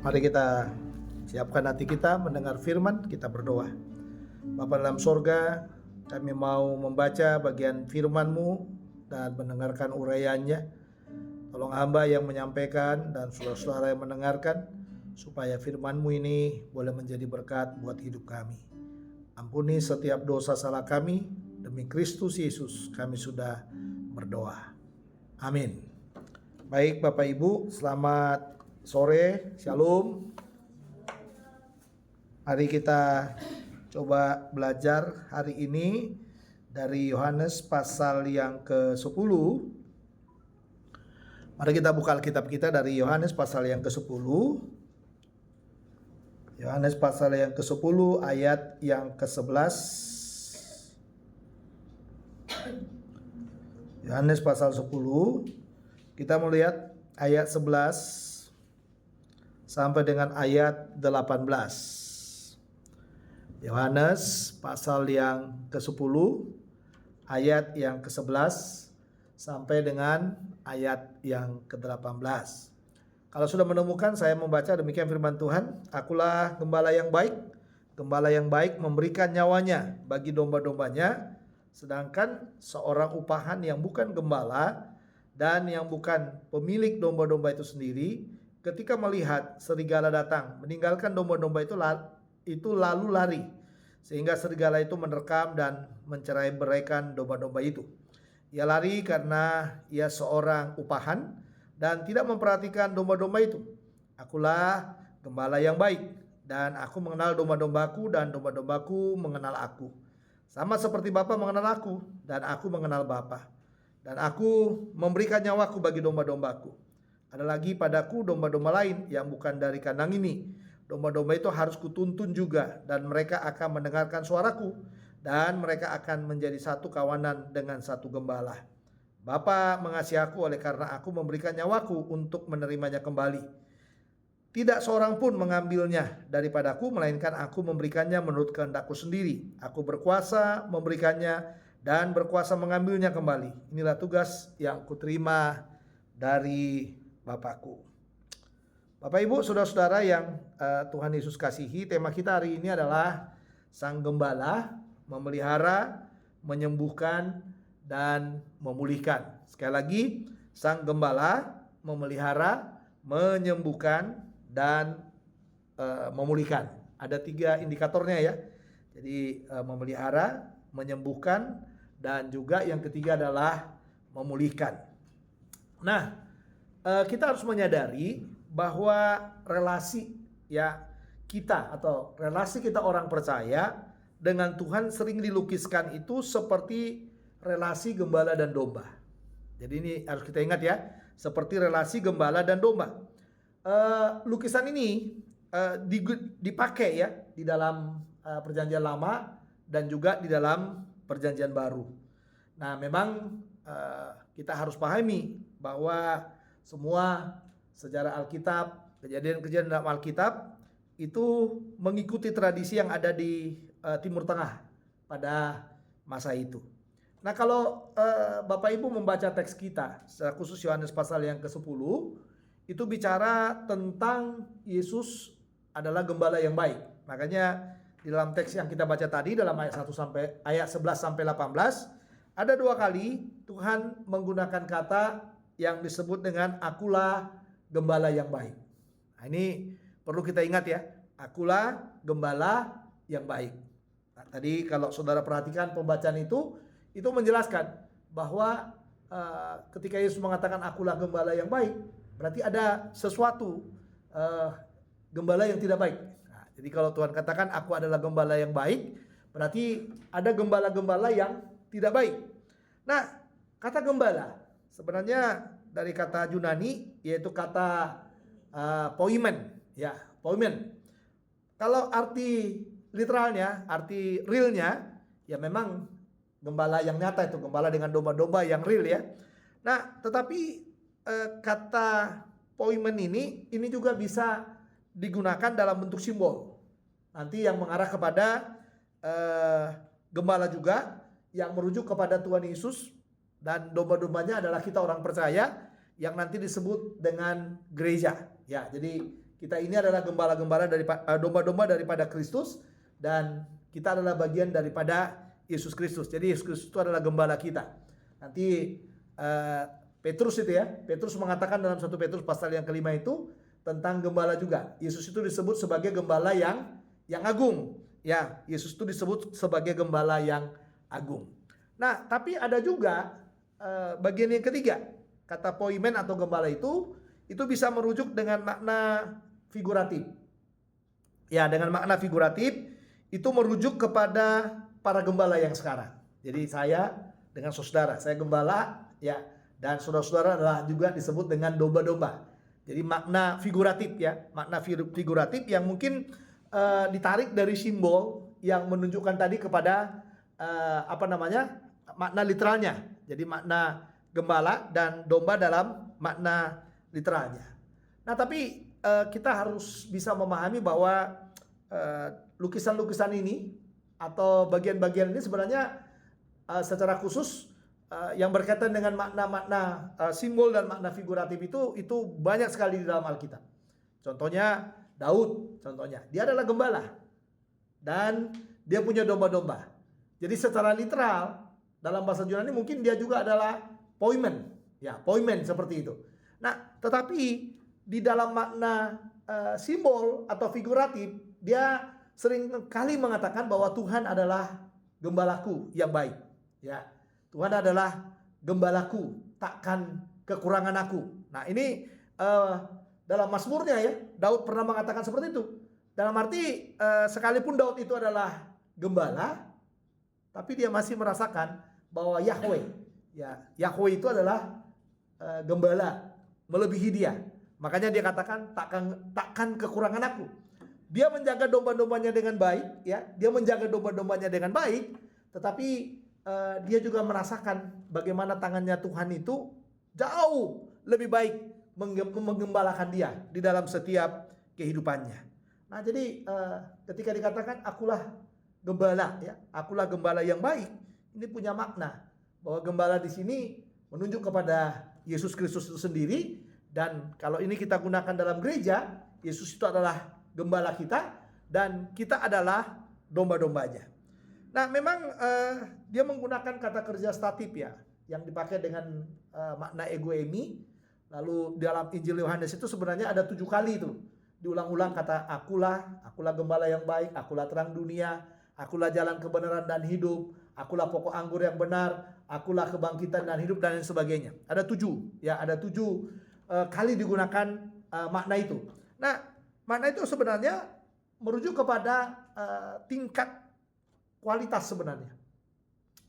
Mari kita siapkan hati kita mendengar firman, kita berdoa. Bapa dalam sorga, kami mau membaca bagian firman-Mu dan mendengarkan uraiannya. Tolong hamba yang menyampaikan dan saudara-saudara yang mendengarkan, supaya firman-Mu ini boleh menjadi berkat buat hidup kami. Ampuni setiap dosa salah kami, demi Kristus Yesus kami sudah berdoa. Amin. Baik Bapak Ibu, selamat sore, shalom. Mari kita coba belajar hari ini dari Yohanes pasal yang ke-10. Mari kita buka Alkitab kita dari Yohanes pasal yang ke-10. Yohanes pasal yang ke-10 ayat yang ke-11. Yohanes pasal 10, kita melihat ayat 11 sampai dengan ayat 18. Yohanes pasal yang ke-10 ayat yang ke-11 sampai dengan ayat yang ke-18. Kalau sudah menemukan, saya membaca demikian firman Tuhan. Akulah gembala yang baik. Gembala yang baik memberikan nyawanya bagi domba-dombanya. Sedangkan seorang upahan yang bukan gembala dan yang bukan pemilik domba-domba itu sendiri, ketika melihat serigala datang, meninggalkan domba-domba itu lalu lari, sehingga serigala itu menerkam dan mencerai-beraikan domba-domba itu. Ia lari karena ia seorang upahan dan tidak memperhatikan domba-domba itu. Akulah gembala yang baik, dan aku mengenal domba-dombaku dan domba-dombaku mengenal aku. Sama seperti Bapa mengenal aku dan aku mengenal Bapa. Dan aku memberikan nyawaku bagi domba-dombaku. Ada lagi padaku domba-domba lain yang bukan dari kandang ini. Domba-domba itu harus kutuntun juga, dan mereka akan mendengarkan suaraku, dan mereka akan menjadi satu kawanan dengan satu gembala. Bapa mengasihi aku oleh karena aku memberikan nyawaku untuk menerimanya kembali. Tidak seorang pun mengambilnya daripadaku, melainkan aku memberikannya menurut kehendakku sendiri. Aku berkuasa memberikannya dan berkuasa mengambilnya kembali. Inilah tugas yang kuterima dari Bapakku. Bapak Ibu, saudara-saudara yang Tuhan Yesus kasihi, tema kita hari ini adalah Sang Gembala memelihara, menyembuhkan, dan memulihkan. Sekali lagi, Sang Gembala memelihara, menyembuhkan, dan memulihkan. Ada 3 indikatornya ya. Jadi memelihara, menyembuhkan, dan juga yang ketiga adalah memulihkan. Nah, kita harus menyadari bahwa relasi ya kita atau relasi kita orang percaya dengan Tuhan sering dilukiskan itu seperti relasi gembala dan domba. Jadi ini harus kita ingat ya, seperti relasi gembala dan domba. Lukisan ini dipakai ya di dalam Perjanjian Lama dan juga di dalam Perjanjian Baru. Nah, memang kita harus pahami bahwa semua sejarah Alkitab, kejadian-kejadian dalam Alkitab itu mengikuti tradisi yang ada di Timur Tengah pada masa itu. Nah, kalau Bapak Ibu membaca teks kita, secara khusus Yohanes pasal yang ke-10, itu bicara tentang Yesus adalah gembala yang baik. Makanya di dalam teks yang kita baca tadi, dalam ayat 11 sampai 18, ada 2 kali Tuhan menggunakan kata yang disebut dengan akulah gembala yang baik. Nah, ini perlu kita ingat ya, akulah gembala yang baik. Nah, tadi kalau saudara perhatikan pembacaan itu menjelaskan bahwa ketika Yesus mengatakan akulah gembala yang baik, berarti ada sesuatu gembala yang tidak baik. Nah, jadi kalau Tuhan katakan aku adalah gembala yang baik, berarti ada gembala-gembala yang tidak baik. Nah, kata gembala sebenarnya dari kata Yunani, yaitu kata poimen, ya, poimen. Kalau arti literalnya, arti realnya, ya memang gembala yang nyata itu, gembala dengan domba-domba yang real ya. Nah, tetapi kata poimen ini juga bisa digunakan dalam bentuk simbol. Nanti yang mengarah kepada gembala juga yang merujuk kepada Tuhan Yesus, dan domba-dombanya adalah kita orang percaya yang nanti disebut dengan gereja. Ya, jadi Kita ini adalah gembala-gembala domba-domba daripada Kristus, dan kita adalah bagian daripada Yesus Kristus. Jadi Yesus Kristus itu adalah gembala kita. Nanti Petrus itu ya, Petrus mengatakan dalam 1 Petrus pasal yang kelima itu tentang gembala juga. Yesus itu disebut sebagai gembala yang agung. Ya, Yesus itu disebut sebagai gembala yang agung. Nah, tapi ada juga bagian yang ketiga. Kata poimen atau gembala itu bisa merujuk dengan makna figuratif. Ya, dengan makna figuratif itu merujuk kepada para gembala yang sekarang. Jadi saya dengan saudara, saya gembala ya, dan saudara-saudara adalah juga disebut dengan domba-domba. Jadi makna figuratif ya, makna figuratif yang mungkin ditarik dari simbol yang menunjukkan tadi kepada makna literalnya. Jadi makna gembala dan domba dalam makna literalnya. Nah, tapi kita harus bisa memahami bahwa lukisan-lukisan ini atau bagian-bagian ini sebenarnya secara khusus yang berkaitan dengan makna-makna simbol dan makna figuratif itu banyak sekali di dalam Alkitab. Contohnya Daud, dia adalah gembala dan dia punya domba-domba. Jadi secara literal dalam bahasa Yunani mungkin dia juga adalah poimen, ya poimen seperti itu. Nah, tetapi di dalam makna simbol atau figuratif dia sering kali mengatakan bahwa Tuhan adalah gembalaku yang baik. Ya, Tuhan adalah gembalaku, takkan kekurangan aku. Nah, ini dalam Mazmurnya ya, Daud pernah mengatakan seperti itu. Dalam arti sekalipun Daud itu adalah gembala, tapi dia masih merasakan bahwa Yahweh itu adalah gembala melebihi dia. Makanya dia katakan takkan kekurangan aku. Dia menjaga domba-dombanya dengan baik, ya. Dia menjaga domba-dombanya dengan baik, tetapi dia juga merasakan bagaimana tangannya Tuhan itu jauh lebih baik menggembalakan dia di dalam setiap kehidupannya. Nah, jadi ketika dikatakan akulah gembala, ya, akulah gembala yang baik, ini punya makna bahwa gembala di sini menunjuk kepada Yesus Kristus itu sendiri, dan kalau ini kita gunakan dalam gereja, Yesus itu adalah gembala kita dan kita adalah domba-dombanya. Nah, memang dia menggunakan kata kerja statif ya, yang dipakai dengan makna egoemi. Lalu dalam Injil Yohanes itu sebenarnya ada 7 kali itu diulang-ulang kata akulah gembala yang baik, akulah terang dunia, akulah jalan kebenaran dan hidup, akulah pokok anggur yang benar, akulah kebangkitan dan hidup, dan lain sebagainya. Ada 7 ya, ada 7 kali digunakan makna itu. Nah, makna itu sebenarnya merujuk kepada tingkat kualitas sebenarnya.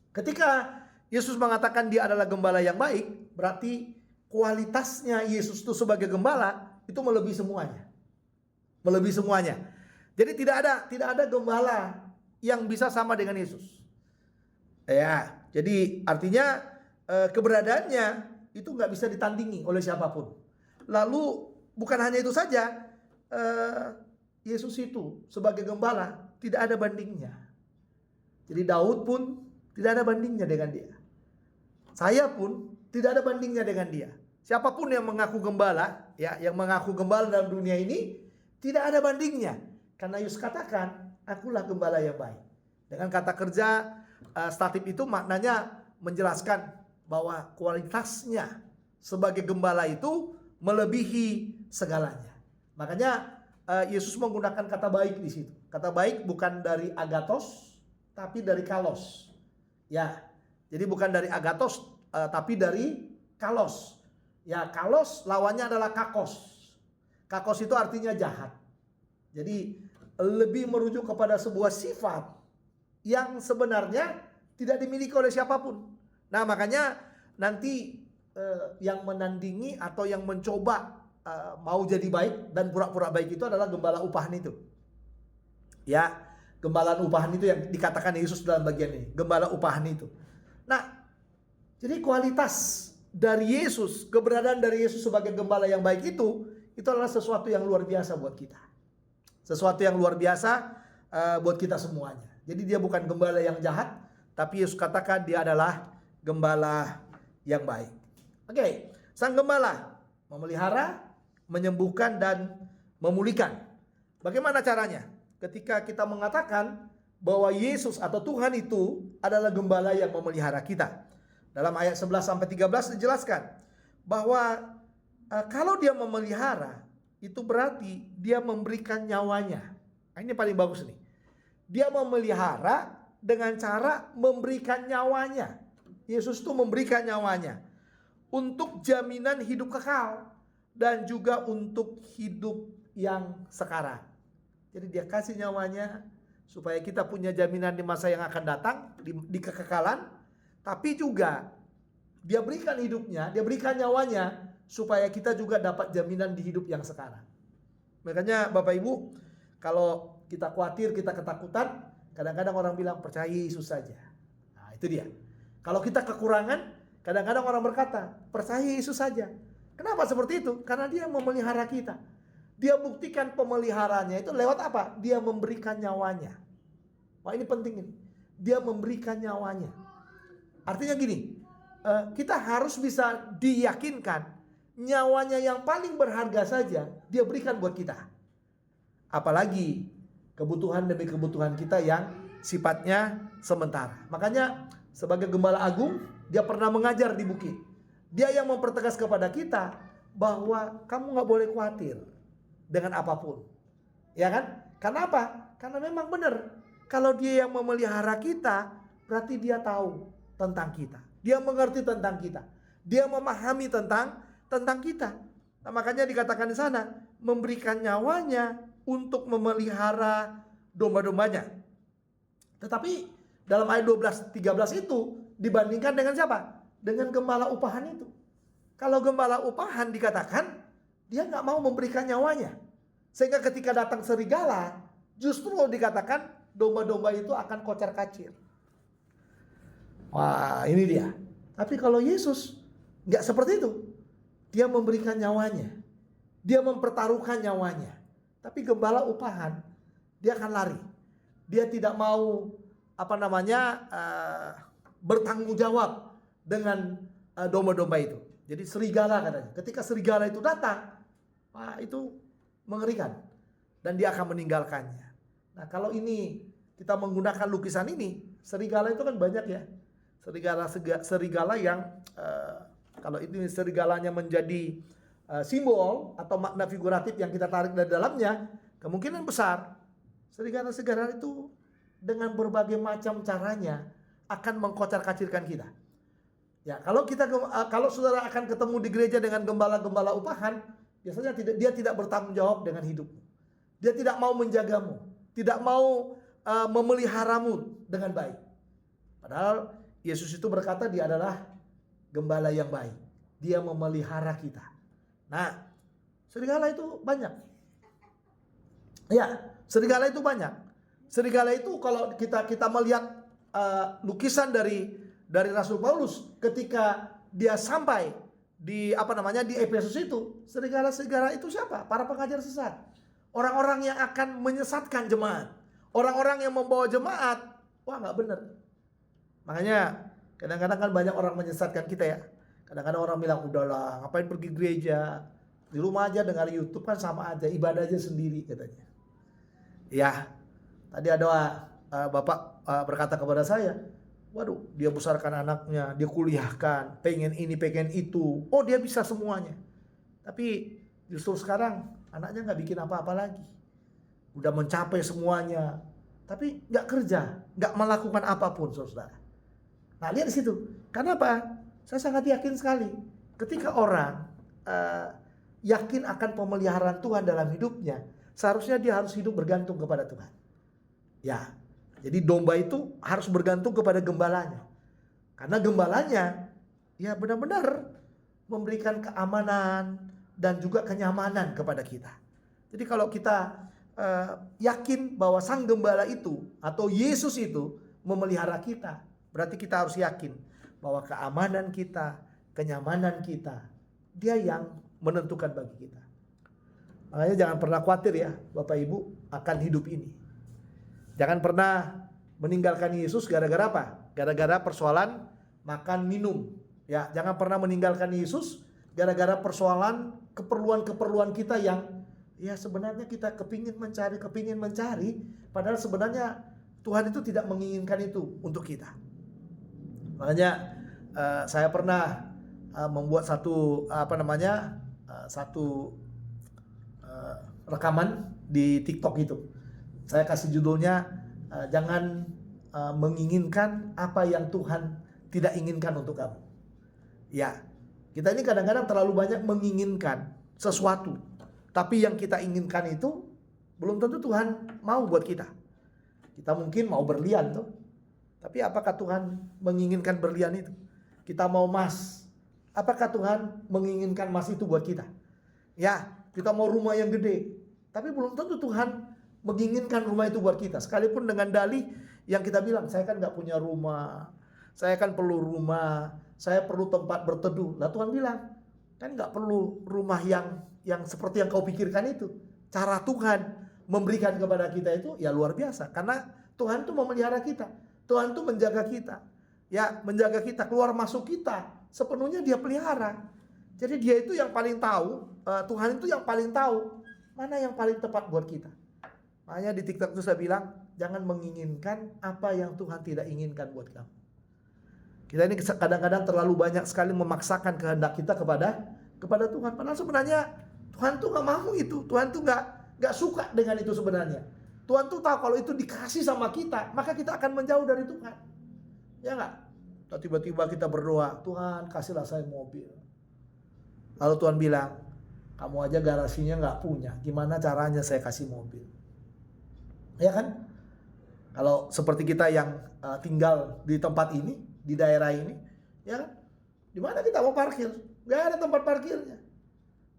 Ketika Yesus mengatakan dia adalah gembala yang baik, berarti kualitasnya Yesus itu sebagai gembala itu melebihi semuanya. Melebihi semuanya. Jadi tidak ada gembala yang bisa sama dengan Yesus. Ya, jadi artinya keberadaannya itu nggak bisa ditandingi oleh siapapun. Lalu bukan hanya itu saja, Yesus itu sebagai gembala tidak ada bandingnya. Jadi Daud pun tidak ada bandingnya dengan dia. Saya pun tidak ada bandingnya dengan dia. Siapapun yang mengaku gembala, ya, yang mengaku gembala dalam dunia ini tidak ada bandingnya. Karena Yesus katakan, akulah gembala yang baik. Dengan kata kerja statif itu maknanya menjelaskan bahwa kualitasnya sebagai gembala itu melebihi segalanya. Makanya Yesus menggunakan kata baik di situ. Kata baik bukan dari agathos, tapi dari kalos. Ya, jadi bukan dari agathos, tapi dari kalos. Ya, kalos lawannya adalah kakos. Kakos itu artinya jahat. Jadi lebih merujuk kepada sebuah sifat yang sebenarnya tidak dimiliki oleh siapapun. Nah, makanya nanti yang menandingi atau yang mencoba mau jadi baik dan pura-pura baik itu adalah gembala upahan itu. Ya, gembalaan upahan itu yang dikatakan Yesus dalam bagian ini, gembala upahan itu. Nah, jadi kualitas dari Yesus, keberadaan dari Yesus sebagai gembala yang baik itu adalah sesuatu yang luar biasa buat kita. Sesuatu yang luar biasa buat kita semuanya. Jadi dia bukan gembala yang jahat, tapi Yesus katakan dia adalah gembala yang baik. Oke, sang gembala memelihara, menyembuhkan dan memulihkan. Bagaimana caranya? Ketika kita mengatakan bahwa Yesus atau Tuhan itu adalah gembala yang memelihara kita. Dalam ayat 11 sampai 13 dijelaskan bahwa kalau dia memelihara, itu berarti dia memberikan nyawanya. Nah, ini paling bagus nih. Dia memelihara dengan cara memberikan nyawanya. Yesus itu memberikan nyawanya untuk jaminan hidup kekal dan juga untuk hidup yang sekarang. Jadi dia kasih nyawanya supaya kita punya jaminan di masa yang akan datang, di kekekalan. Tapi juga dia berikan hidupnya, dia berikan nyawanya supaya kita juga dapat jaminan di hidup yang sekarang. Makanya Bapak Ibu, kalau kita khawatir, kita ketakutan, kadang-kadang orang bilang percaya Yesus saja. Nah, itu dia. Kalau kita kekurangan, kadang-kadang orang berkata percaya Yesus saja. Kenapa seperti itu? Karena dia memelihara kita. Dia buktikan pemeliharaannya itu lewat apa? Dia memberikan nyawanya. Wah, ini penting ini. Dia memberikan nyawanya. Artinya gini, kita harus bisa diyakinkan nyawanya yang paling berharga saja dia berikan buat kita. Apalagi kebutuhan demi kebutuhan kita yang sifatnya sementara. Makanya sebagai gembala agung, dia pernah mengajar di bukit. Dia yang mempertegas kepada kita bahwa kamu gak boleh khawatir dengan apapun. Ya kan? Karena apa? Karena memang benar. Kalau dia yang memelihara kita, berarti dia tahu tentang kita. Dia mengerti tentang kita. Dia memahami tentang kita. Nah, makanya dikatakan di sana, memberikan nyawanya untuk memelihara domba-dombanya. Tetapi dalam ayat 12-13 itu dibandingkan dengan siapa? Dengan gembala upahan itu. Kalau gembala upahan dikatakan dia nggak mau memberikan nyawanya. Sehingga ketika datang serigala, justru dikatakan domba-domba itu akan kocar-kacir. Wah, ini dia. Tapi kalau Yesus nggak seperti itu. Dia memberikan nyawanya. Dia mempertaruhkan nyawanya. Tapi gembala upahan, dia akan lari. Dia tidak mau bertanggung jawab dengan domba-domba itu. Jadi serigala katanya. Ketika serigala itu datang, itu mengerikan. Dan dia akan meninggalkannya. Nah, kalau ini kita menggunakan lukisan ini, serigala itu kan banyak ya. Serigala yang kalau ini serigalanya menjadi simbol atau makna figuratif yang kita tarik dari dalamnya, kemungkinan besar serigala-serigala itu dengan berbagai macam caranya akan mengkocar-kacirkan kita. Ya, kalau saudara akan ketemu di gereja dengan gembala-gembala upahan, biasanya dia tidak bertanggung jawab dengan hidupmu. Dia tidak mau menjagamu, tidak mau memeliharamu dengan baik. Padahal Yesus itu berkata dia adalah gembala yang baik. Dia memelihara kita. Nah, serigala itu banyak. Ya, serigala itu banyak. Serigala itu kalau kita melihat lukisan dari Rasul Paulus ketika dia sampai di Efesus itu, serigala-serigala itu siapa? Para pengajar sesat. Orang-orang yang akan menyesatkan jemaat. Orang-orang yang membawa jemaat, wah nggak benar. Makanya kadang-kadang kan banyak orang menyesatkan kita ya. Kadang-kadang orang bilang udahlah ngapain pergi gereja, di rumah aja dengar YouTube kan sama aja, ibadah aja sendiri katanya. Ya, tadi ada bapak berkata kepada saya, waduh dia besarkan anaknya, dia kuliahkan, pengen ini pengen itu, oh dia bisa semuanya. Tapi justru sekarang anaknya nggak bikin apa-apa lagi, udah mencapai semuanya, tapi nggak kerja, nggak melakukan apapun saudara. Nah lihat di situ, karena apa? Saya sangat yakin sekali, ketika orang yakin akan pemeliharaan Tuhan dalam hidupnya, seharusnya dia harus hidup bergantung kepada Tuhan. Ya, jadi domba itu harus bergantung kepada gembalanya, karena gembalanya ya benar-benar memberikan keamanan dan juga kenyamanan kepada kita. Jadi kalau kita yakin bahwa sang gembala itu atau Yesus itu memelihara kita, berarti kita harus yakin bahwa keamanan kita, kenyamanan kita, dia yang menentukan bagi kita. Makanya jangan pernah khawatir ya Bapak Ibu akan hidup ini. Jangan pernah meninggalkan Yesus gara-gara apa? Gara-gara persoalan makan minum. Ya, jangan pernah meninggalkan Yesus gara-gara persoalan keperluan-keperluan kita yang Ya sebenarnya kita kepingin mencari, padahal sebenarnya Tuhan itu tidak menginginkan itu untuk kita. Makanya saya pernah membuat satu rekaman di TikTok itu. Saya kasih judulnya jangan menginginkan apa yang Tuhan tidak inginkan untuk kamu. Ya, kita ini kadang-kadang terlalu banyak menginginkan sesuatu, tapi yang kita inginkan itu belum tentu Tuhan mau buat kita. Kita mungkin mau berlian tuh, tapi apakah Tuhan menginginkan berlian itu? Kita mau emas, apakah Tuhan menginginkan emas itu buat kita? Ya, kita mau rumah yang gede, tapi belum tentu Tuhan menginginkan rumah itu buat kita. Sekalipun dengan dalih yang kita bilang, saya kan gak punya rumah, saya kan perlu rumah, saya perlu tempat berteduh. Lah Tuhan bilang, kan gak perlu rumah yang seperti yang kau pikirkan itu. Cara Tuhan memberikan kepada kita itu ya luar biasa. Karena Tuhan itu memelihara kita, Tuhan itu menjaga kita. Ya, menjaga kita, keluar masuk kita sepenuhnya Dia pelihara. Jadi Dia itu yang paling tahu, Tuhan itu yang paling tahu mana yang paling tepat buat kita. Makanya di TikTok itu saya bilang, jangan menginginkan apa yang Tuhan tidak inginkan buat kamu. Kita ini kadang-kadang terlalu banyak sekali memaksakan kehendak kita kepada Tuhan. Padahal sebenarnya Tuhan tuh gak mau itu. Tuhan tuh gak suka dengan itu sebenarnya. Tuhan tuh tahu kalau itu dikasih sama kita, maka kita akan menjauh dari Tuhan. Ya gak? Tiba-tiba kita berdoa, Tuhan kasihlah saya mobil. Lalu Tuhan bilang, kamu aja garasinya gak punya, gimana caranya saya kasih mobil? Ya kan? Kalau seperti kita yang tinggal di tempat ini, di daerah ini, ya kan? Di mana kita mau parkir? Gak ada tempat parkirnya.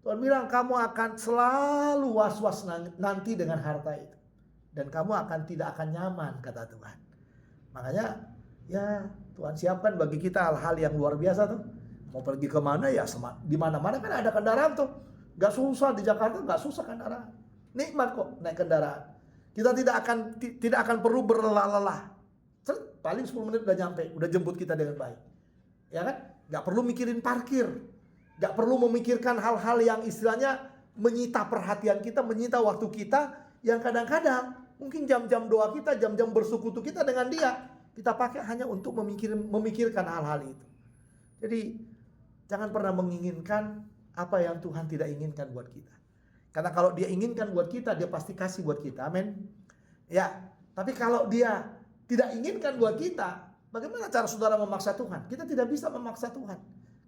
Tuhan bilang kamu akan selalu was-was nanti dengan harta itu, dan kamu tidak akan nyaman, kata Tuhan. Makanya ya Tuhan siapkan bagi kita hal-hal yang luar biasa tuh. Mau pergi kemana ya di mana-mana kan ada kendaraan tuh. Gak susah di Jakarta, gak susah kendaraan. Nikmat kok naik kendaraan. Kita tidak akan perlu berlelah-lelah. Paling 10 menit udah nyampe, udah jemput kita dengan baik. Ya kan? Gak perlu mikirin parkir. Gak perlu memikirkan hal-hal yang istilahnya menyita perhatian kita, menyita waktu kita, yang kadang-kadang mungkin jam-jam doa kita, jam-jam bersekutu kita dengan Dia, kita pakai hanya untuk memikirkan hal-hal itu. Jadi jangan pernah menginginkan apa yang Tuhan tidak inginkan buat kita. Karena kalau Dia inginkan buat kita, Dia pasti kasih buat kita. Amin. Ya, tapi kalau Dia tidak inginkan buat kita, bagaimana cara saudara memaksa Tuhan? Kita tidak bisa memaksa Tuhan.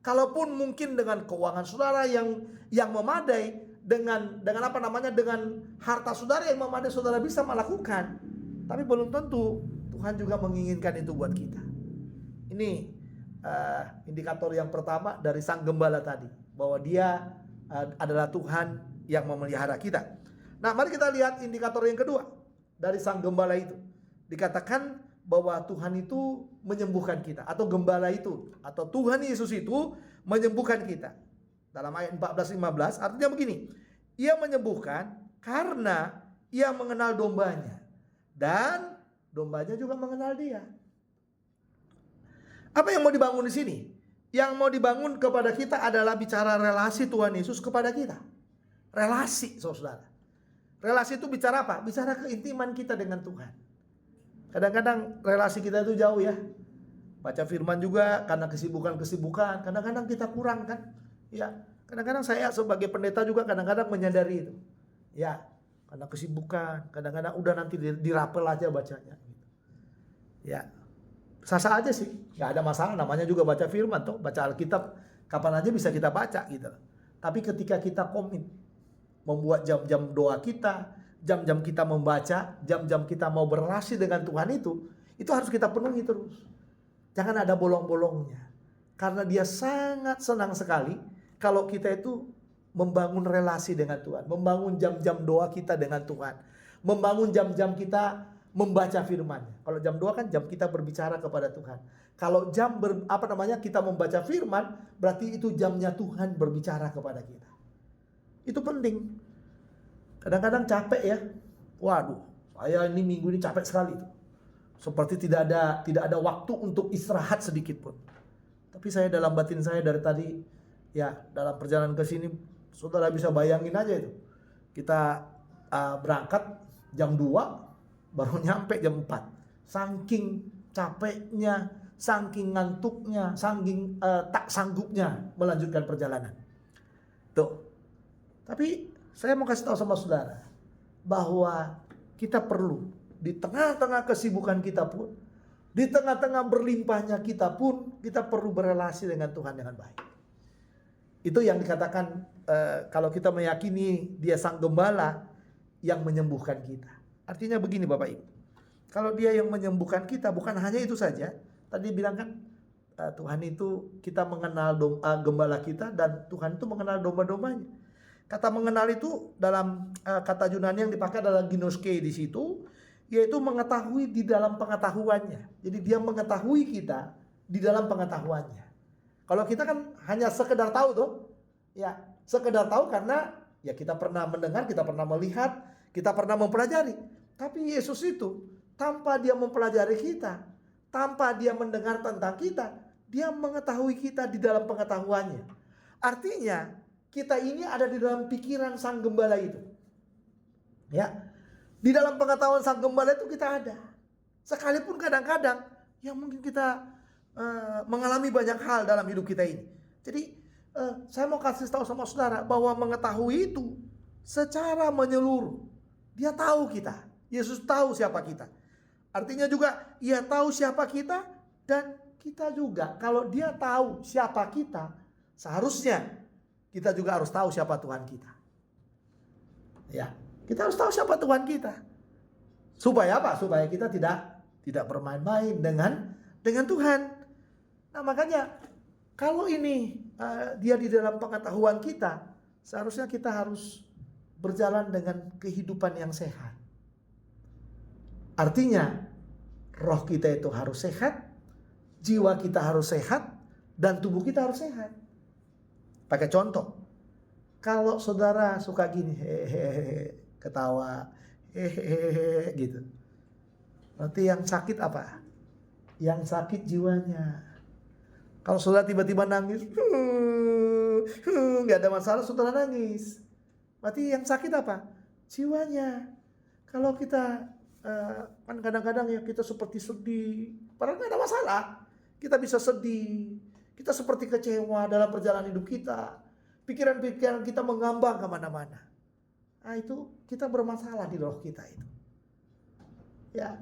Kalaupun mungkin dengan keuangan saudara yang memadai, dengan harta saudara yang memadai, saudara bisa melakukan. Tapi belum tentu Tuhan juga menginginkan itu buat kita. Ini indikator yang pertama dari sang gembala tadi, bahwa Dia adalah Tuhan yang memelihara kita. Nah, mari kita lihat indikator yang kedua dari sang gembala itu. Dikatakan bahwa Tuhan itu menyembuhkan kita, atau gembala itu, atau Tuhan Yesus itu menyembuhkan kita. Dalam ayat 14-15 artinya begini, Ia menyembuhkan karena Ia mengenal dombanya, dan dombanya juga mengenal Dia. Apa yang mau dibangun di sini? Yang mau dibangun kepada kita adalah bicara relasi Tuhan Yesus kepada kita. Relasi, saudara. Relasi itu bicara apa? Bicara keintiman kita dengan Tuhan. Kadang-kadang relasi kita itu jauh ya. Baca firman juga karena kesibukan. Kadang-kadang kita kurang kan. Ya, kadang-kadang saya sebagai pendeta juga kadang-kadang menyadari itu. Ya, karena kesibukan. Kadang-kadang udah nanti dirapel aja bacanya. Ya, sah-sah aja sih. Gak ada masalah, namanya juga baca firman toh. Baca Alkitab kapan aja bisa kita baca gitu. Tapi ketika kita komit membuat jam-jam doa kita, jam-jam kita membaca, jam-jam kita mau berrelasi dengan Tuhan itu harus kita penuhi terus. Jangan ada bolong-bolongnya. Karena Dia sangat senang sekali kalau kita itu membangun relasi dengan Tuhan, membangun jam-jam doa kita dengan Tuhan, membangun jam-jam kita membaca firman-Nya. Kalau jam doa kan jam kita berbicara kepada Tuhan. Kalau jam kita membaca firman, berarti itu jamnya Tuhan berbicara kepada kita. Itu penting. Kadang-kadang capek ya. Waduh, saya ini minggu ini capek sekali itu. Seperti tidak ada waktu untuk istirahat sedikit pun. Tapi saya dalam batin saya dari tadi, ya dalam perjalanan ke sini, saudara bisa bayangin aja itu. Kita berangkat jam 2, baru nyampe jam 4. Saking capeknya, saking ngantuknya, saking tak sanggupnya melanjutkan perjalanan. Tuh. Tapi saya mau kasih tahu sama saudara bahwa kita perlu di tengah-tengah kesibukan kita pun, di tengah-tengah berlimpahnya kita pun, kita perlu berelasi dengan Tuhan dengan baik. Itu yang dikatakan kalau kita meyakini Dia Sang Gembala yang menyembuhkan kita. Artinya begini Bapak Ibu, kalau Dia yang menyembuhkan kita, bukan hanya itu saja. Tadi bilang kan Tuhan itu, kita mengenal gembala kita, dan Tuhan itu mengenal domba-dombanya. Kata mengenal itu dalam kata Yunani yang dipakai adalah ginoske di situ, yaitu mengetahui di dalam pengetahuannya. Jadi Dia mengetahui kita di dalam pengetahuannya. Kalau kita kan hanya sekedar tahu tuh, ya sekedar tahu karena ya kita pernah mendengar, kita pernah melihat, kita pernah mempelajari. Tapi Yesus itu tanpa Dia mempelajari kita, tanpa Dia mendengar tentang kita, Dia mengetahui kita di dalam pengetahuannya. Artinya kita ini ada di dalam pikiran Sang Gembala itu. Ya, di dalam pengetahuan Sang Gembala itu kita ada. Sekalipun kadang-kadang yang mungkin kita mengalami banyak hal dalam hidup kita ini. Jadi saya mau kasih tahu sama saudara bahwa mengetahui itu secara menyeluruh. Dia tahu kita. Yesus tahu siapa kita. Artinya juga Ia tahu siapa kita, dan kita juga kalau Dia tahu siapa kita, seharusnya kita juga harus tahu siapa Tuhan kita. Ya, kita harus tahu siapa Tuhan kita. Supaya apa? Supaya kita tidak bermain-main dengan Tuhan. Nah, makanya kalau ini Dia di dalam pengetahuan kita, seharusnya kita harus berjalan dengan kehidupan yang sehat. Artinya roh kita itu harus sehat, jiwa kita harus sehat, dan tubuh kita harus sehat. Pakai contoh, kalau saudara suka gini, hehehe, ketawa, hehehe, gitu. Berarti yang sakit apa? Yang sakit jiwanya. Kalau saudara tiba-tiba nangis, nggak ada masalah, saudara nangis. Berarti yang sakit apa? Jiwanya. Kalau kita kan kadang-kadang ya kita seperti sedih, padahal nggak ada masalah. Kita bisa sedih, kita seperti kecewa dalam perjalanan hidup kita. Pikiran-pikiran kita mengambang kemana-mana. Nah itu kita bermasalah di roh kita itu. Ya,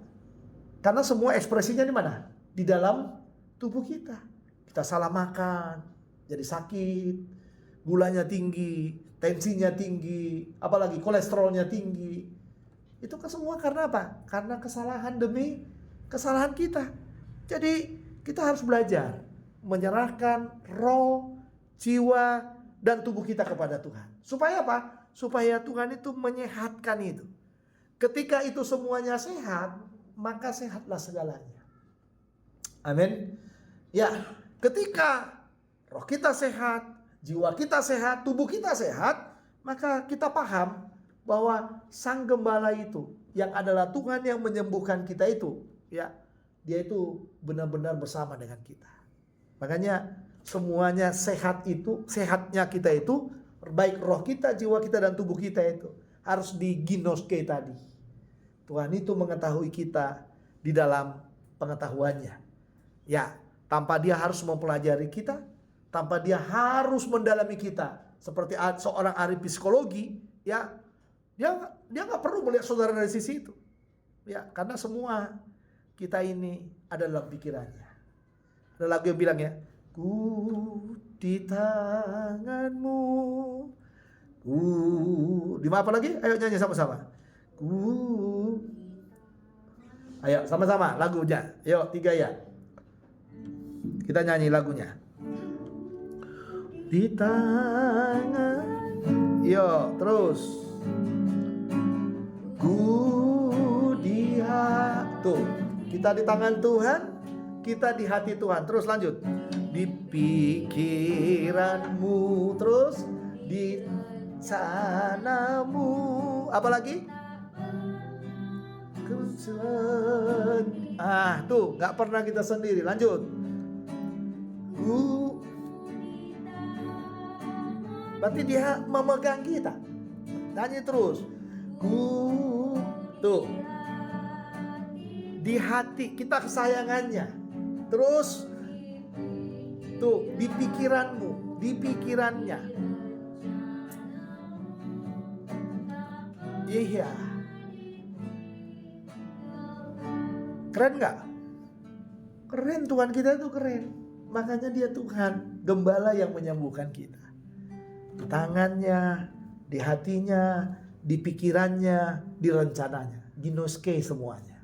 karena semua ekspresinya di mana? Di dalam tubuh kita. Kita salah makan, jadi sakit, gulanya tinggi, tensinya tinggi, apalagi kolesterolnya tinggi. Itu kan semua karena apa? Karena kesalahan demi kesalahan kita. Jadi kita harus belajar menyerahkan roh, jiwa, dan tubuh kita kepada Tuhan. Supaya apa? Supaya Tuhan itu menyehatkan itu. Ketika itu semuanya sehat, maka sehatlah segalanya. Amin. Ya, ketika roh kita sehat, jiwa kita sehat, tubuh kita sehat, maka kita paham bahwa Sang Gembala itu yang adalah Tuhan yang menyembuhkan kita itu, ya, Dia itu benar-benar bersama dengan kita. Makanya semuanya sehat itu, sehatnya kita itu, baik roh kita, jiwa kita, dan tubuh kita itu harus diginoske tadi. Tuhan itu mengetahui kita di dalam pengetahuannya. Ya, tanpa Dia harus mempelajari kita, tanpa Dia harus mendalami kita. Seperti seorang ahli psikologi, ya, dia nggak perlu melihat saudara dari sisi itu. Ya, karena semua kita ini ada dalam pikirannya. Ada lagu yang bilang ya, ku di tanganmu. Di apa lagi? Ayo nyanyi sama-sama. Ayo sama-sama lagunya. Yuk 3 ya. Kita nyanyi lagunya. Di tangan. Yuk terus. Tuh, kita di tangan Tuhan, kita di hati Tuhan. Terus lanjut. Di pikiranmu, terus di sanamu. Apalagi? Tuh, nggak pernah kita sendiri. Lanjut. Berarti Dia memegang kita. Nyanyi terus. Ku tuh di hati kita kesayangannya. Terus tuh di pikiranmu, di pikirannya. Iya. Keren gak? Keren, Tuhan kita itu keren. Makanya dia Tuhan, gembala yang menyembuhkan kita. Di tangannya, di hatinya, di pikirannya, di rencananya. Ginoske semuanya.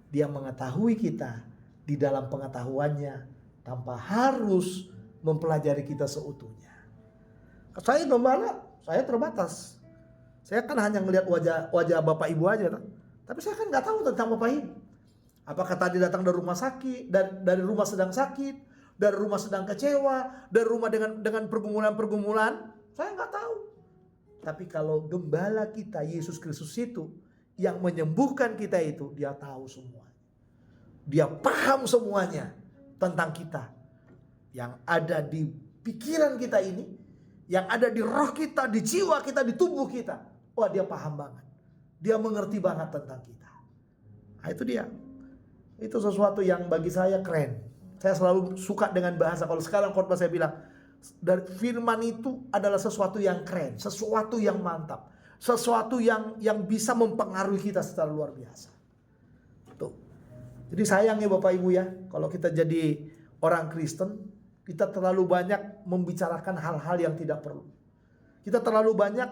Dia mengetahui kita di dalam pengetahuannya tanpa harus mempelajari kita seutuhnya. Saya gembala, saya terbatas. Saya kan hanya melihat wajah Bapak Ibu aja. Tapi saya kan gak tahu tentang Bapak Ibu. Apakah tadi datang dari rumah sakit, dari rumah sedang sakit, dari rumah sedang kecewa, dari rumah dengan pergumulan-pergumulan, saya nggak tahu. Tapi kalau gembala kita Yesus Kristus itu yang menyembuhkan kita itu, dia tahu semua. Dia paham semuanya tentang kita. Yang ada di pikiran kita ini, yang ada di roh kita, di jiwa kita, di tubuh kita. Wah, dia paham banget. Dia mengerti banget tentang kita. Nah, itu dia. Itu sesuatu yang bagi saya keren. Saya selalu suka dengan bahasa. Kalau sekarang khotbah saya bilang, dari firman itu adalah sesuatu yang keren, sesuatu yang mantap, sesuatu yang bisa mempengaruhi kita secara luar biasa. Tuh. Jadi sayang ya Bapak Ibu ya, kalau kita jadi orang Kristen, kita terlalu banyak membicarakan hal-hal yang tidak perlu. Kita terlalu banyak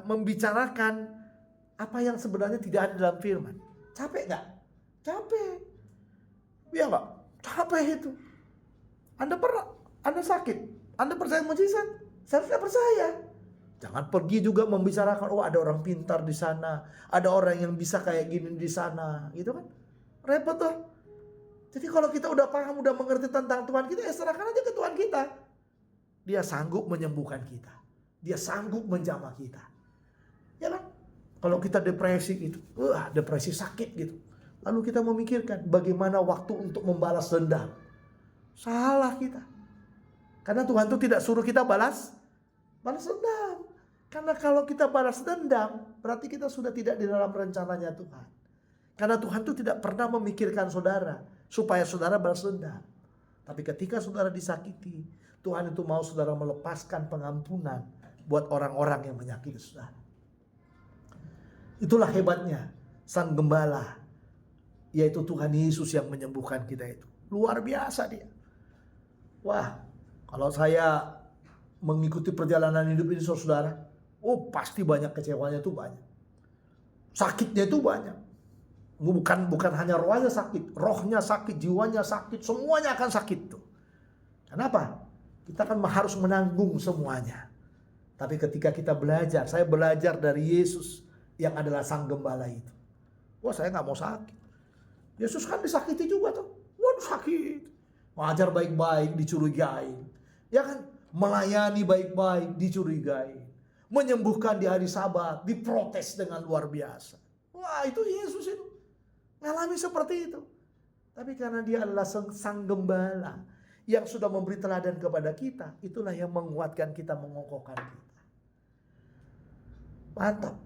membicarakan apa yang sebenarnya tidak ada dalam firman. Capek nggak? Capek. Iya nggak? Capek itu. Anda sakit, Anda percaya mujizat, seharusnya percaya. Jangan pergi juga membicarakan, oh ada orang pintar di sana, ada orang yang bisa kayak gini di sana, gitu kan? Repot tuh. Jadi kalau kita udah paham, udah mengerti tentang Tuhan kita, ya serahkan aja ke Tuhan kita. Dia sanggup menyembuhkan kita, dia sanggup menjamah kita. Ya kan? Kalau kita depresi gitu, depresi sakit gitu. Lalu kita memikirkan bagaimana waktu untuk membalas dendam. Salah kita. Karena Tuhan itu tidak suruh kita balas dendam. Karena kalau kita balas dendam, berarti kita sudah tidak di dalam rencananya Tuhan. Karena Tuhan itu tidak pernah memikirkan saudara supaya saudara balas dendam. Tapi ketika saudara disakiti, Tuhan itu mau saudara melepaskan pengampunan buat orang-orang yang menyakiti saudara. Itulah hebatnya Sang Gembala, yaitu Tuhan Yesus yang menyembuhkan kita itu. Luar biasa dia. Wah, kalau saya mengikuti perjalanan hidup ini saudara, pasti banyak kecewanya itu banyak. Sakitnya itu banyak. Bukan hanya rohnya sakit, rohnya sakit, jiwanya sakit, semuanya akan sakit tuh. Kenapa? Kita kan harus menanggung semuanya. Tapi ketika kita belajar, saya belajar dari Yesus yang adalah Sang Gembala itu. Wah, saya nggak mau sakit. Yesus kan disakiti juga tuh. Waduh, sakit. Mengajar baik-baik dicurigai. Ya kan? Melayani baik-baik dicurigai. Menyembuhkan di hari Sabat diprotes dengan luar biasa. Wah, itu Yesus itu. Ngalami seperti itu. Tapi karena dia adalah Sang Gembala yang sudah memberi teladan kepada kita, itulah yang menguatkan kita, mengokohkan kita. Mantap.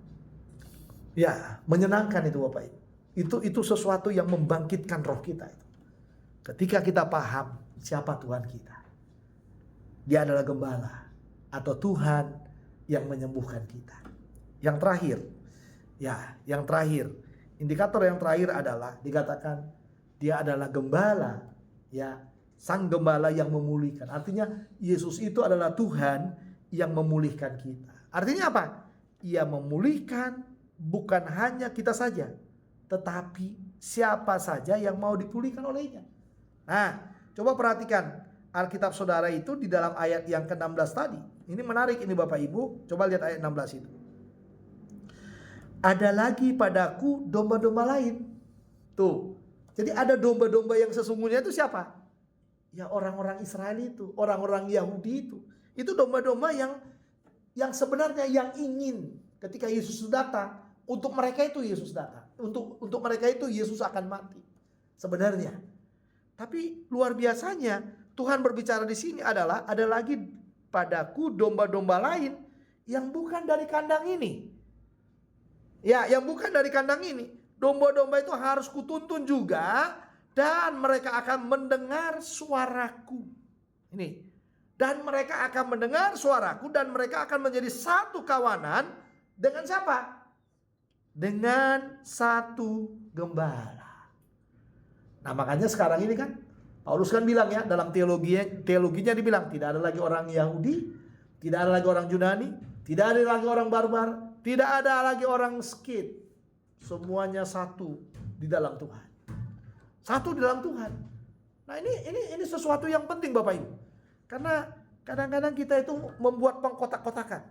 Ya, menyenangkan itu Bapak Ibu. Itu sesuatu yang membangkitkan roh kita itu. Ketika kita paham siapa Tuhan kita. Dia adalah Gembala atau Tuhan yang menyembuhkan kita. Yang terakhir, indikator yang terakhir adalah dikatakan dia adalah Gembala, ya, Sang Gembala yang memulihkan. Artinya Yesus itu adalah Tuhan yang memulihkan kita. Artinya apa? Ia memulihkan bukan hanya kita saja, tetapi siapa saja yang mau dipulihkan olehnya. Nah, coba perhatikan Alkitab saudara itu di dalam ayat yang ke-16 tadi. Ini menarik ini Bapak Ibu, coba lihat ayat 16 itu. Ada lagi padaku domba-domba lain. Tuh. Jadi ada domba-domba yang sesungguhnya itu siapa? Ya orang-orang Israel itu, orang-orang Yahudi itu. Itu domba-domba yang sebenarnya yang ingin ketika Yesus datang, untuk mereka itu Yesus datang. Untuk mereka itu Yesus akan mati. Sebenarnya. Tapi luar biasanya Tuhan berbicara di sini ada lagi padaku domba-domba lain yang bukan dari kandang ini. Ya, yang bukan dari kandang ini. Domba-domba itu harus kutuntun juga, dan mereka akan mendengar suaraku. Ini. Dan mereka akan mendengar suaraku, dan mereka akan menjadi satu kawanan dengan siapa? Dengan satu gembala. Nah, makanya sekarang ini kan Paulus kan bilang ya, dalam teologinya dibilang tidak ada lagi orang Yahudi, tidak ada lagi orang Yunani, tidak ada lagi orang barbar, tidak ada lagi orang Skit. Semuanya satu di dalam Tuhan. Satu di dalam Tuhan. Nah, ini sesuatu yang penting Bapak Ibu. Karena kadang-kadang kita itu membuat pengkotak-kotakan.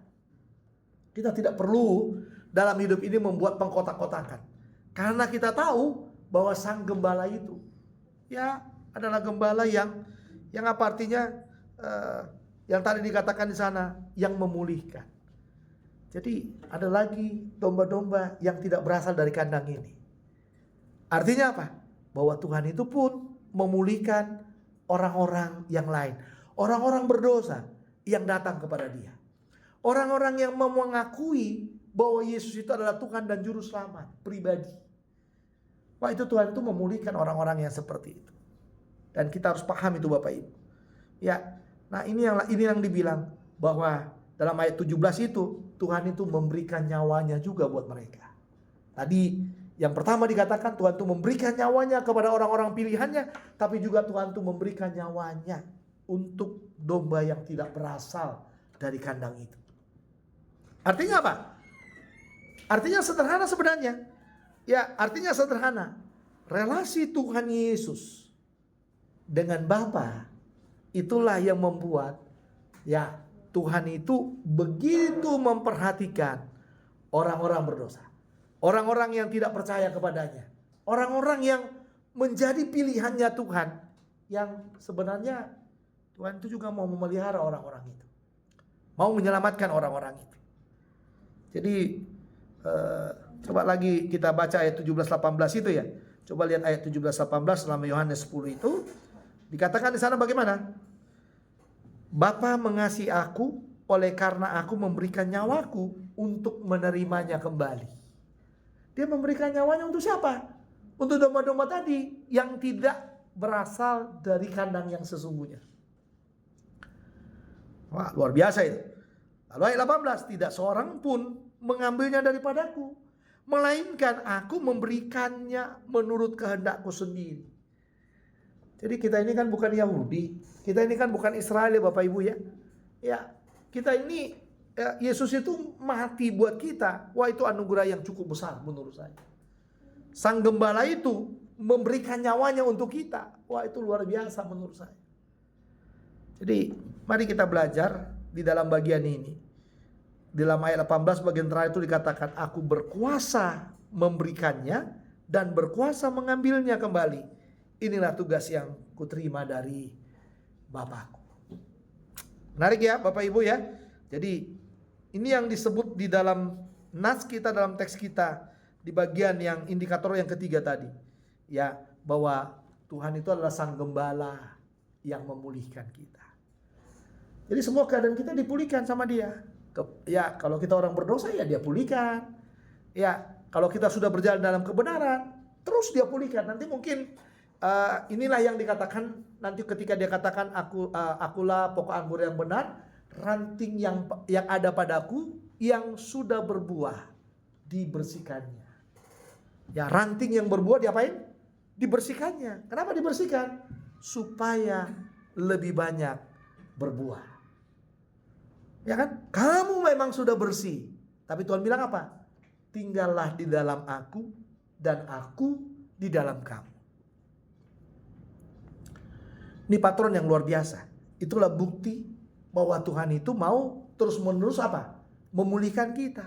Kita tidak perlu dalam hidup ini membuat pengkotak-kotakan. Karena kita tahu bahwa sang gembala itu ya adalah gembala yang apa artinya, yang tadi dikatakan di sana, yang memulihkan. Jadi ada lagi domba-domba yang tidak berasal dari kandang ini. Artinya apa? Bahwa Tuhan itu pun memulihkan orang-orang yang lain. Orang-orang berdosa yang datang kepada Dia. Orang-orang yang mengakui bahwa Yesus itu adalah Tuhan dan Juru Selamat pribadi. Wah, itu Tuhan itu memulihkan orang-orang yang seperti itu. Dan kita harus paham itu Bapak Ibu. Ya, nah ini yang dibilang bahwa dalam ayat 17 itu Tuhan itu memberikan nyawanya juga buat mereka. Tadi yang pertama dikatakan Tuhan itu memberikan nyawanya kepada orang-orang pilihannya, tapi juga Tuhan itu memberikan nyawanya untuk domba yang tidak berasal dari kandang itu. Artinya apa? Artinya sederhana sebenarnya. Ya, artinya sederhana. Relasi Tuhan Yesus dengan Bapa itulah yang membuat ya Tuhan itu begitu memperhatikan orang-orang berdosa. Orang-orang yang tidak percaya kepadanya. Orang-orang yang menjadi pilihannya Tuhan. Yang sebenarnya Tuhan itu juga mau memelihara orang-orang itu. Mau menyelamatkan orang-orang itu. Jadi coba lagi kita baca ayat 17-18 itu ya. Coba lihat ayat 17-18 dalam Yohanes 10 itu. Dikatakan di sana bagaimana? Bapa mengasihi aku oleh karena aku memberikan nyawaku untuk menerimanya kembali. Dia memberikan nyawanya untuk siapa? Untuk domba-domba tadi yang tidak berasal dari kandang yang sesungguhnya. Wah, luar biasa itu. Lalu ayat 18, tidak seorang pun mengambilnya daripadaku, melainkan aku memberikannya menurut kehendakku sendiri. Jadi kita ini kan bukan Yahudi, kita ini kan bukan Israel ya Bapak Ibu ya. Ya, kita ini Yesus itu mati buat kita. Wah, itu anugerah yang cukup besar menurut saya. Sang gembala itu memberikan nyawanya untuk kita. Wah, itu luar biasa menurut saya. Jadi mari kita belajar di dalam bagian ini. Di dalam ayat 18 bagian terakhir itu dikatakan, aku berkuasa memberikannya dan berkuasa mengambilnya kembali. Inilah tugas yang kuterima dari Bapakku. Menarik ya Bapak Ibu ya. Jadi ini yang disebut di dalam nas kita, dalam teks kita, di bagian yang indikator yang ketiga tadi. Ya, bahwa Tuhan itu adalah sang gembala yang memulihkan kita. Jadi semua keadaan kita dipulihkan sama Dia. Ya, kalau kita orang berdosa ya Dia pulihkan. Ya, kalau kita sudah berjalan dalam kebenaran, terus Dia pulihkan. Nanti mungkin inilah yang dikatakan nanti ketika Dia katakan akulah pokok anggur yang benar, ranting yang ada padaku yang sudah berbuah dibersihkannya. Ya, ranting yang berbuah diapain? Dibersihkannya. Kenapa dibersihkan? Supaya lebih banyak berbuah. Ya kan? Kamu memang sudah bersih. Tapi Tuhan bilang apa? Tinggallah di dalam aku dan aku di dalam kamu. Ini patron yang luar biasa. Itulah bukti bahwa Tuhan itu mau terus-menerus apa? Memulihkan kita.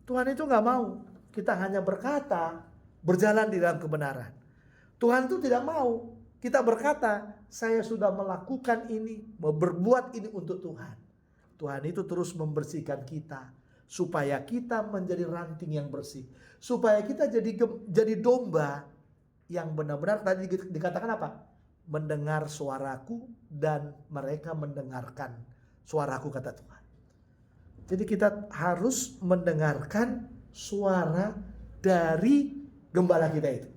Tuhan itu gak mau kita hanya berkata, berjalan di dalam kebenaran. Tuhan itu tidak mau kita berkata, saya sudah melakukan ini, berbuat ini untuk Tuhan. Tuhan itu terus membersihkan kita supaya kita menjadi ranting yang bersih, supaya kita jadi domba yang benar-benar tadi dikatakan apa? Mendengar suaraku dan mereka mendengarkan suaraku, kata Tuhan. Jadi kita harus mendengarkan suara dari gembala kita itu.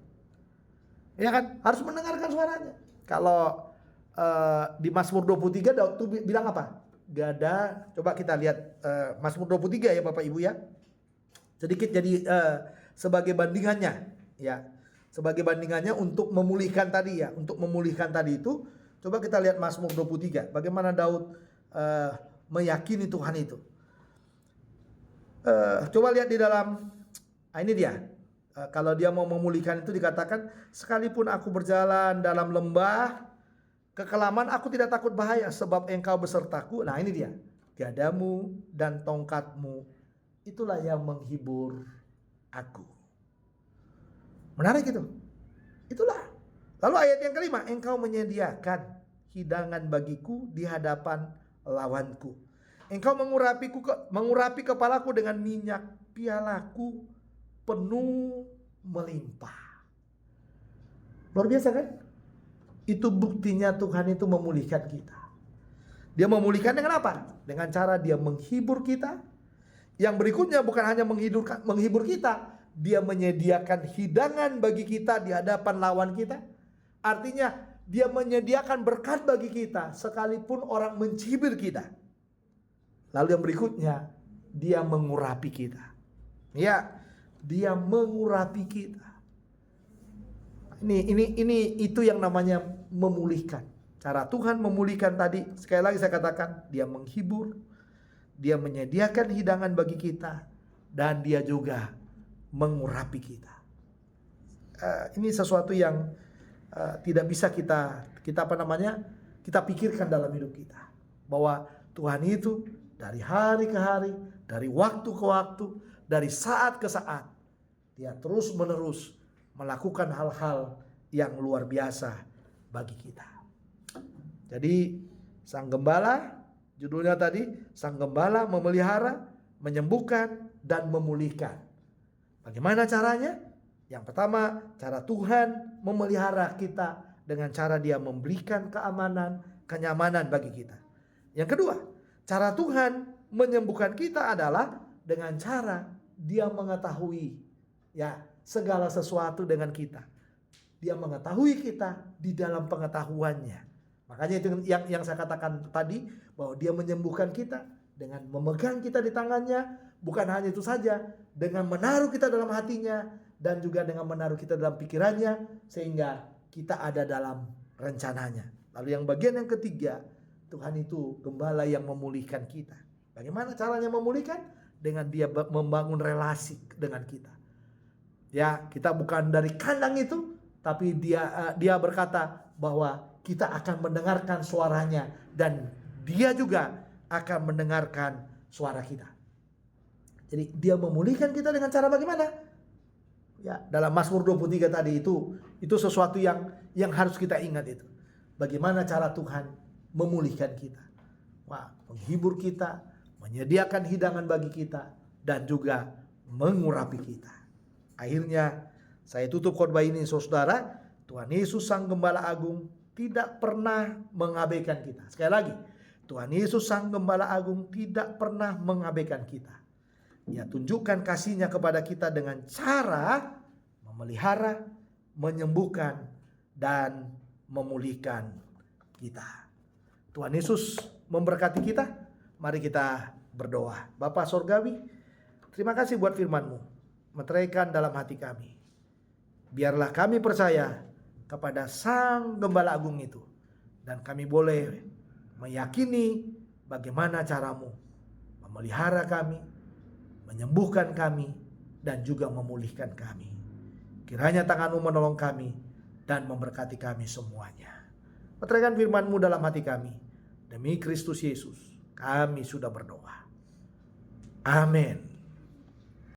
Ya kan? Harus mendengarkan suaranya. Kalau di Mazmur 23 Daud tuh bilang apa? Gak ada, coba kita lihat Mazmur 23 ya Bapak Ibu ya. Sedikit jadi sebagai bandingannya ya. Sebagai bandingannya untuk memulihkan tadi ya, untuk memulihkan tadi itu, coba kita lihat Mazmur 23. Bagaimana Daud meyakini Tuhan itu. Coba lihat di dalam, ini dia. Kalau dia mau memulihkan itu dikatakan, sekalipun aku berjalan dalam lembah kekelaman, aku tidak takut bahaya sebab engkau besertaku. Nah ini dia, gadamu dan tongkatmu itulah yang menghibur aku. Menarik itu. Itulah. Lalu ayat yang kelima, engkau menyediakan hidangan bagiku di hadapan lawanku. Engkau mengurapi kepalaku dengan minyak, pialaku penuh melimpah. Luar biasa kan? Itu buktinya Tuhan itu memulihkan kita. Dia memulihkan dengan apa? Dengan cara dia menghibur kita. Yang berikutnya bukan hanya menghibur kita, dia menyediakan hidangan bagi kita di hadapan lawan kita. Artinya dia menyediakan berkat bagi kita sekalipun orang mencibir kita. Lalu yang berikutnya, dia mengurapi kita. Ya, dia mengurapi kita. Ini itu yang namanya memulihkan. Cara Tuhan memulihkan tadi, sekali lagi saya katakan, dia menghibur, dia menyediakan hidangan bagi kita, dan dia juga mengurapi kita. Ini sesuatu yang tidak bisa kita pikirkan dalam hidup kita, bahwa Tuhan itu dari hari ke hari, dari waktu ke waktu, dari saat ke saat, dia terus menerus melakukan hal-hal yang luar biasa bagi kita. Jadi sang gembala, judulnya tadi, sang gembala memelihara, menyembuhkan, dan memulihkan. Bagaimana caranya? Yang pertama, cara Tuhan memelihara kita dengan cara dia memberikan keamanan, kenyamanan bagi kita. Yang kedua, cara Tuhan menyembuhkan kita adalah dengan cara dia mengetahui ya segala sesuatu dengan kita. Dia mengetahui kita di dalam pengetahuannya. Makanya itu yang saya katakan tadi, bahwa dia menyembuhkan kita dengan memegang kita di tangannya. Bukan hanya itu saja, dengan menaruh kita dalam hatinya, dan juga dengan menaruh kita dalam pikirannya, sehingga kita ada dalam rencananya. Lalu yang bagian yang ketiga, Tuhan itu gembala yang memulihkan kita. Bagaimana caranya memulihkan? Dengan dia membangun relasi dengan kita. Ya, kita bukan dari kandang itu, tapi dia berkata bahwa kita akan mendengarkan suaranya, dan dia juga akan mendengarkan suara kita. Jadi dia memulihkan kita dengan cara bagaimana? Ya, dalam Mazmur 23 tadi itu sesuatu yang harus kita ingat itu. Bagaimana cara Tuhan memulihkan kita. Wah, menghibur kita, menyediakan hidangan bagi kita, dan juga mengurapi kita. Akhirnya saya tutup khotbah ini, saudara. Tuhan Yesus Sang Gembala Agung tidak pernah mengabaikan kita. Sekali lagi, Tuhan Yesus Sang Gembala Agung tidak pernah mengabaikan kita. Dia tunjukkan kasih-Nya kepada kita dengan cara memelihara, menyembuhkan, dan memulihkan kita. Tuhan Yesus memberkati kita. Mari kita berdoa. Bapa Sorgawi, terima kasih buat firman-Mu. Meteraikan dalam hati kami. Biarlah kami percaya kepada Sang Gembala Agung itu, dan kami boleh meyakini bagaimana cara-Mu memelihara kami, menyembuhkan kami, dan juga memulihkan kami. Kiranya tangan-Mu menolong kami dan memberkati kami semuanya. Meteraikan firman-Mu dalam hati kami. Demi Kristus Yesus kami sudah berdoa. Amin.